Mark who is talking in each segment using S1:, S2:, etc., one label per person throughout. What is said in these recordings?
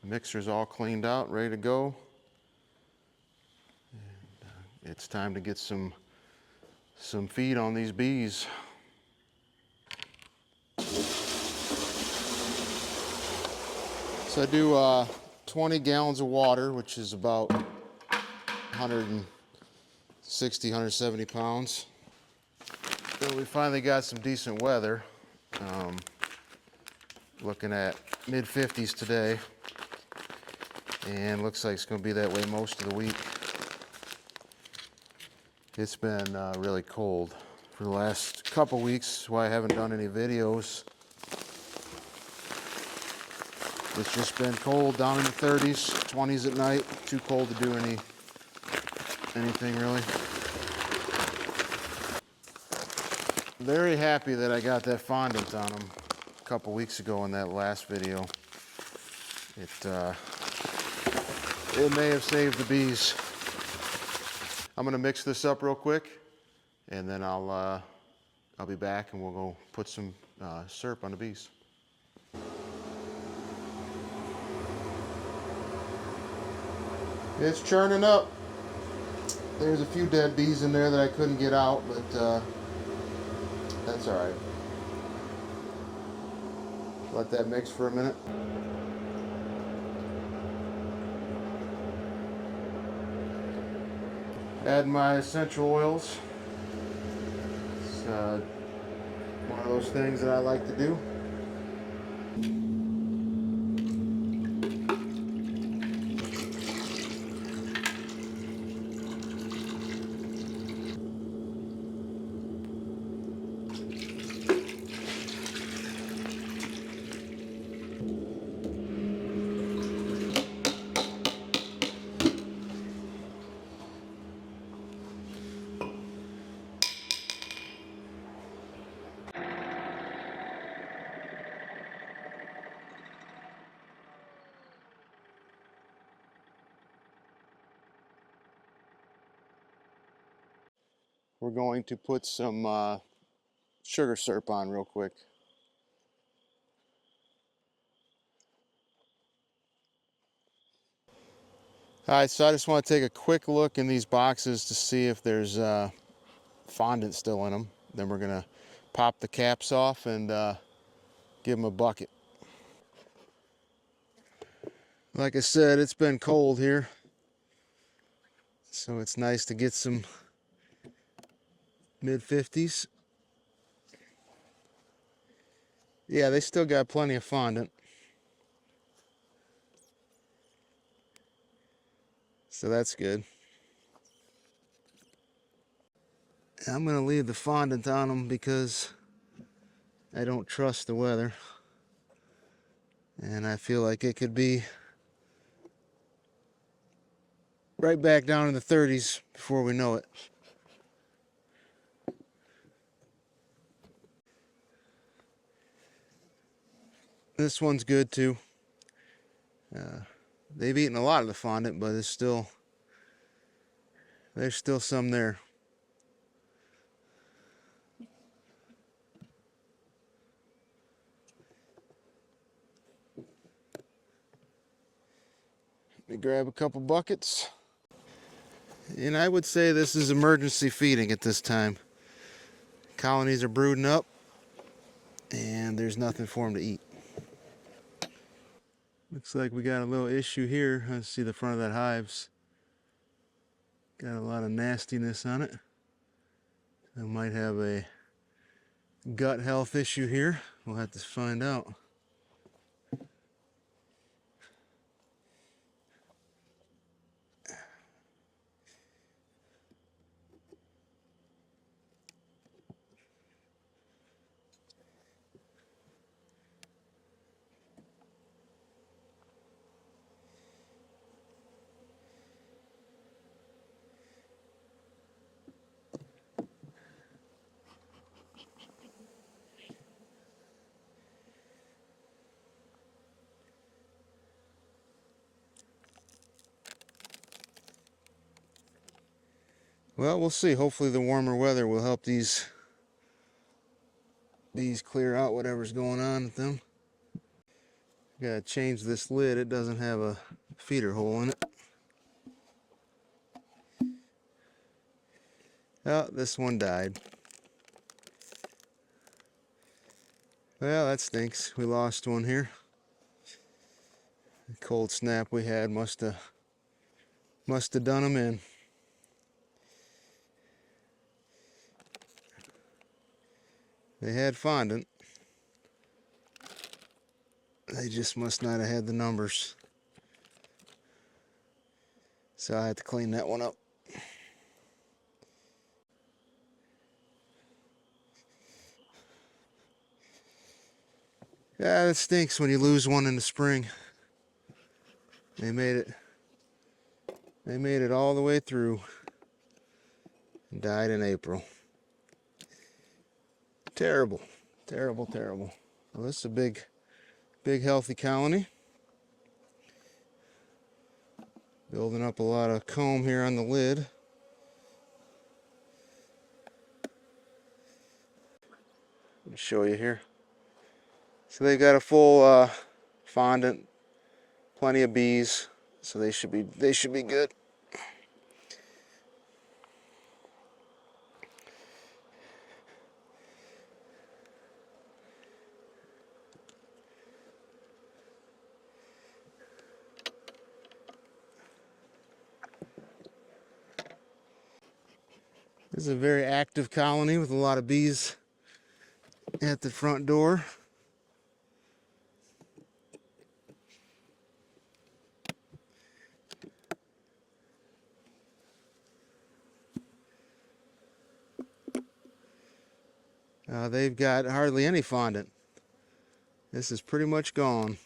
S1: Mixer's all cleaned out, ready to go. And, it's time to get some feed on these bees. So I do 20 gallons of water, which is about 160, 170 pounds. So we finally got some decent weather. Looking at mid-50s today, and looks like it's going to be that way most of the week. It's been really cold for the last couple weeks, why I haven't done any videos. It's just been cold, down in the 30s, 20s at night. Too cold to do anything really. Very happy that I got that fondant on them a couple weeks ago in that last video. It may have saved the bees. I'm gonna mix this up real quick, and then I'll be back and we'll go put some syrup on the bees. It's churning up. There's a few dead bees in there that I couldn't get out, but that's all right. Let that mix for a minute. Add my essential oils. It's one of those things that I like to do. We're going to put some sugar syrup on real quick. All right, so I just want to take a quick look in these boxes to see if there's fondant still in them. Then we're gonna pop the caps off and give them a bucket. Like I said, it's been cold here, so it's nice to get some mid-50s. Yeah, they still got plenty of fondant. So that's good. I'm gonna leave the fondant on them because I don't trust the weather. And I feel like it could be right back down in the 30s before we know it. This one's good too. They've eaten a lot of the fondant, but there's still some there. Let me grab a couple buckets. And I would say this is emergency feeding at this time. Colonies are brooding up, and there's nothing for them to eat. Looks like we got a little issue here. Let's see the front of that hives. Got a lot of nastiness on it. I might have a gut health issue here. We'll have to find out. Well, we'll see. Hopefully the warmer weather will help these bees clear out whatever's going on with them. Gotta change this lid. It doesn't have a feeder hole in it. Oh, this one died. Well, that stinks. We lost one here. The cold snap we had must have done them in. They had fondant. They just must not have had the numbers. So I had to clean that one up. Yeah, it stinks when you lose one in the spring. They made it all the way through and died in April. Terrible, terrible, terrible. Well, this is a big healthy colony. Building up a lot of comb here on the lid. Let me show you here. So they've got a full fondant, plenty of bees, so they should be good. This is a very active colony with a lot of bees at the front door. They've got hardly any fondant. This is pretty much gone.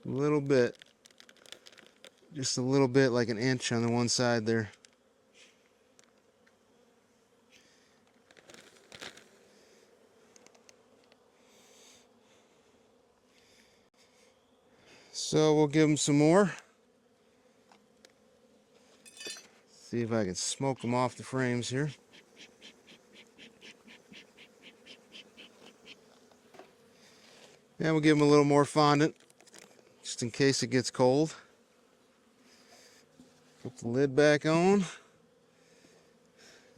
S1: A little bit. Just a little bit, like an inch on the one side there. So we'll give them some more. See if I can smoke them off the frames here. And we'll give them a little more fondant, just in case it gets cold. Put the lid back on.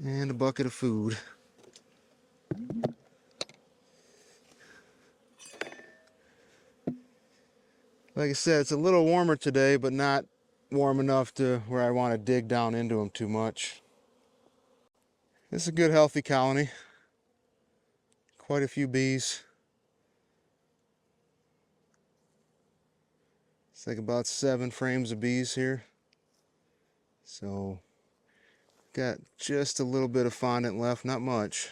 S1: And a bucket of food. Like I said, it's a little warmer today, but not warm enough to where I want to dig down into them too much. This is a good healthy colony. Quite a few bees. It's like about 7 frames of bees here. So, got just a little bit of fondant left, not much.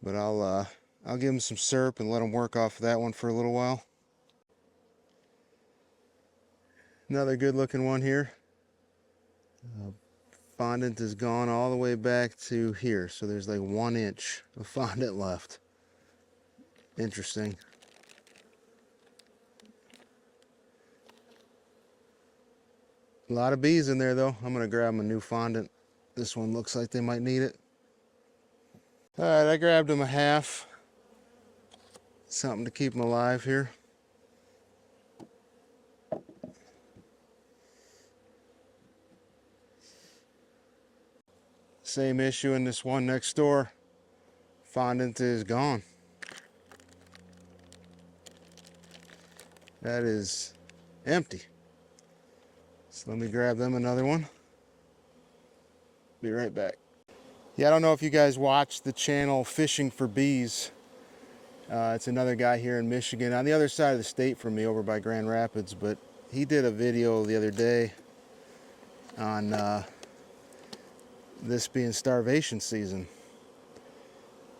S1: But I'll give them some syrup and let them work off of that one for a little while. Another good looking one here. Fondant is gone all the way back to here, so there's like 1 inch of fondant left. Interesting. A lot of bees in there though. I'm gonna grab them a new fondant. This one looks like they might need it. All right, I grabbed them a half. Something to keep them alive here. Same issue in this one next door. Fondant is gone. That is empty. So let me grab them another one. Be right back. Yeah, I don't know if you guys watch the channel Fishing for Bees. It's another guy here in Michigan, on the other side of the state from me, over by Grand Rapids, but he did a video the other day on this being starvation season.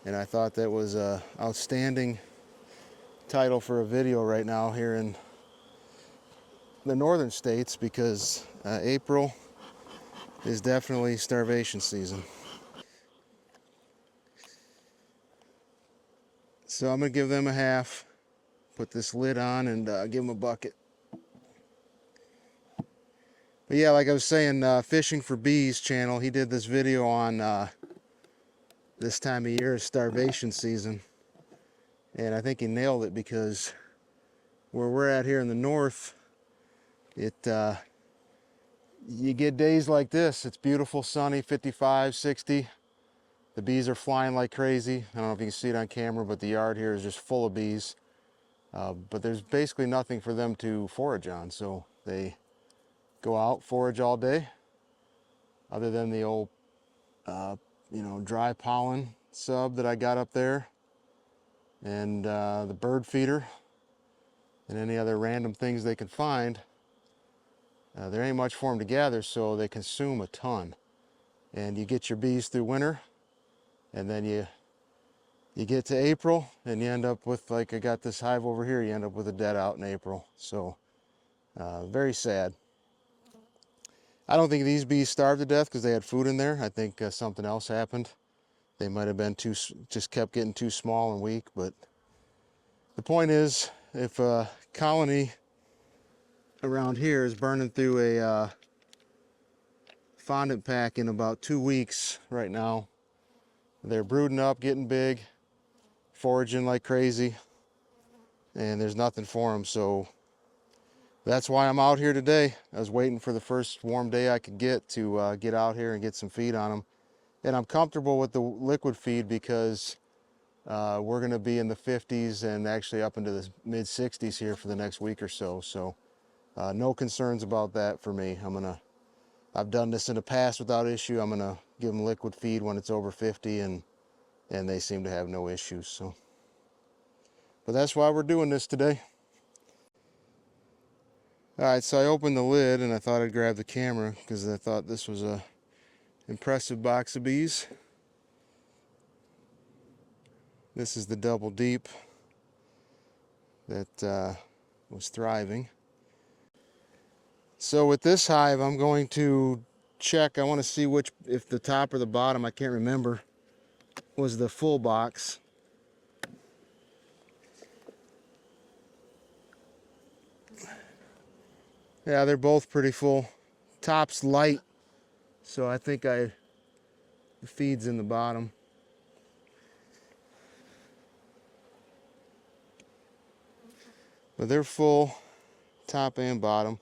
S1: And I thought that was an outstanding title for a video right now here in the northern states, because April is definitely starvation season. So I'm gonna give them a half, put this lid on, and give them a bucket. But yeah, like I was saying, Fishing for Bees channel, he did this video on this time of year is starvation season. And I think he nailed it, because where we're at here in the north, you get days like this. It's beautiful, sunny, 55, 60. The bees are flying like crazy. I don't know if you can see it on camera, but the yard here is just full of bees. But there's basically nothing for them to forage on, so they go out, forage all day, other than the old, dry pollen sub that I got up there, and the bird feeder, and any other random things they can find. There ain't much for them to gather, so they consume a ton. And you get your bees through winter, and then you get to April, and you end up with, like I got this hive over here, you end up with a dead out in April. So very sad. I don't think these bees starved to death because they had food in there. I think something else happened. They might have been just kept getting too small and weak. But the point is, if a colony around here is burning through a fondant pack in about 2 weeks right now, they're brooding up, getting big, foraging like crazy, and there's nothing for them. So that's why I'm out here today. I was waiting for the first warm day I could get to get out here and get some feed on them. And I'm comfortable with the liquid feed because we're going to be in the 50s and actually up into the mid 60s here for the next week or so. So no concerns about that for me. I've done this in the past without issue. I'm gonna give them liquid feed when it's over 50, and they seem to have no issues. So, but that's why we're doing this today. All right, so I opened the lid and I thought I'd grab the camera because I thought this was a impressive box of bees. This is the double deep that was thriving. So with this hive, I'm going to check. I want to see if the top or the bottom, I can't remember, was the full box. Yeah, they're both pretty full. Top's light, so I think the feed's in the bottom. But they're full, top and bottom.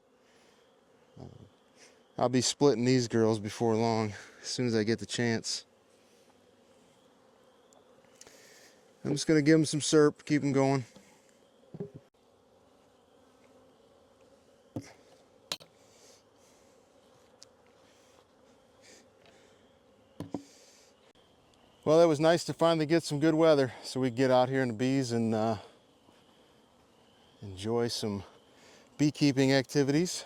S1: I'll be splitting these girls before long, as soon as I get the chance. I'm just gonna give them some syrup, keep them going. Well, it was nice to finally get some good weather so we could get out here in the bees and enjoy some beekeeping activities.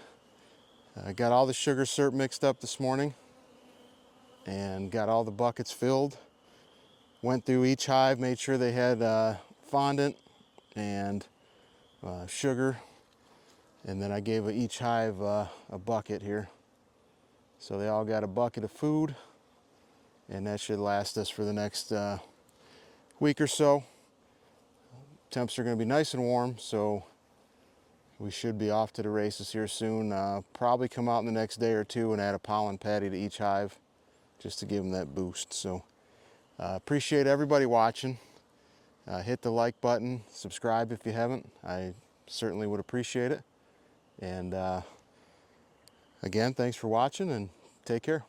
S1: I got all the sugar syrup mixed up this morning and got all the buckets filled. Went through each hive, made sure they had fondant and sugar, and then I gave each hive a bucket here. So they all got a bucket of food, and that should last us for the next week or so. Temps are going to be nice and warm, so we should be off to the races here soon. Probably come out in the next day or two and add a pollen patty to each hive just to give them that boost. So appreciate everybody watching. Hit the like button, subscribe if you haven't. I certainly would appreciate it. And again, thanks for watching, and take care.